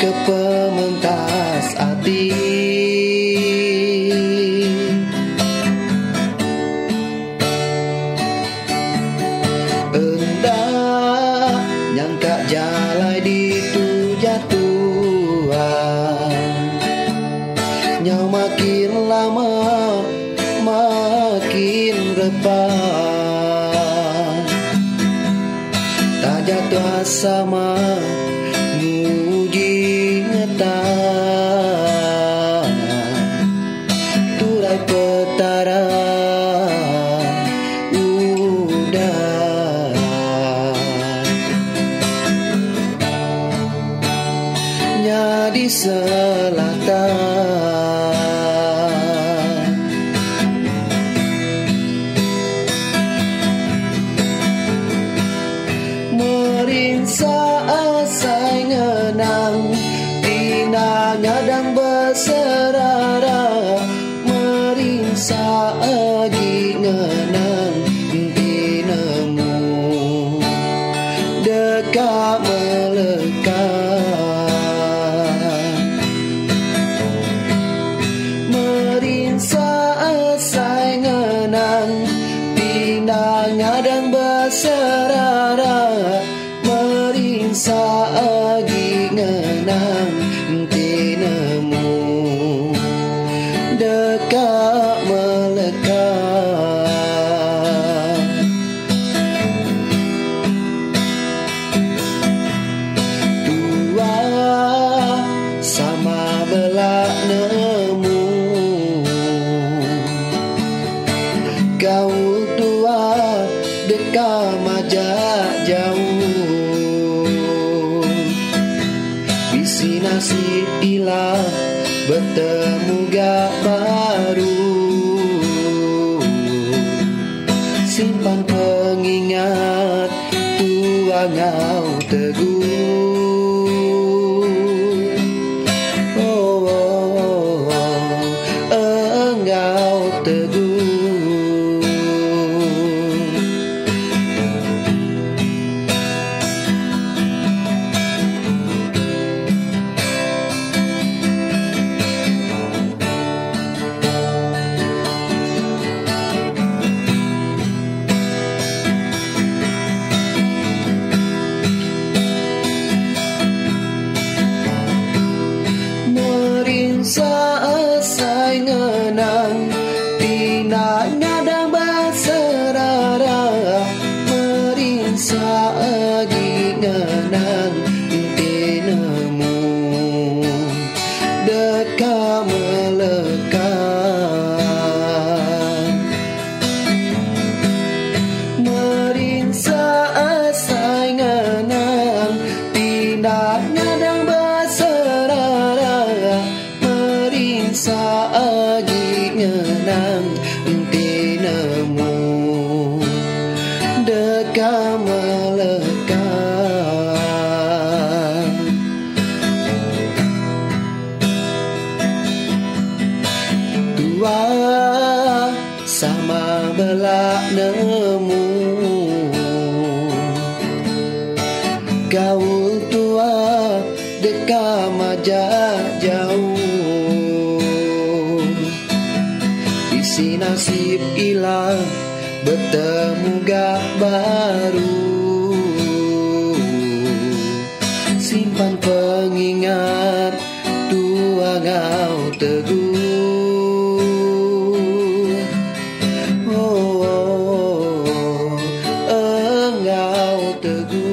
ke pementas hati. Endah nyangka jalai ditu jatuhan, nyau makin lama makin repan. Tak jatuh sama muji ngetan, turai petara udara. Nya di selatan, merinsa asai ngenang, tina ngadang berserara. Merinsa agi ngenang, tinemu dekat melekat. Merinsa asai ngenang, tina ngadang berserara. Merinsa agi ngenang, tinemu dekat melekat. Tua sama belak nemu, gaul tua dekat majak jauh. Bisi nasib ilah bertemu gak baru, simpan pengingat tua ngau teguh. Oh, oh, oh, engkau teguh. Merinsa asai ngenang, tina ngadang berserara. Merinsa agi ngenang, tinemu dekat melekat. Merinsa asai ngenang, tina ngadang berserara. Merinsa agi ngenang, tinemu dekat melekat. Tua sama belak nemu, gaul tua dekat majak jauh. Bisi nasib ilah bertemu gak baru, simpan pengingat tua ngau teguh. Oh, oh, oh, engkau teguh.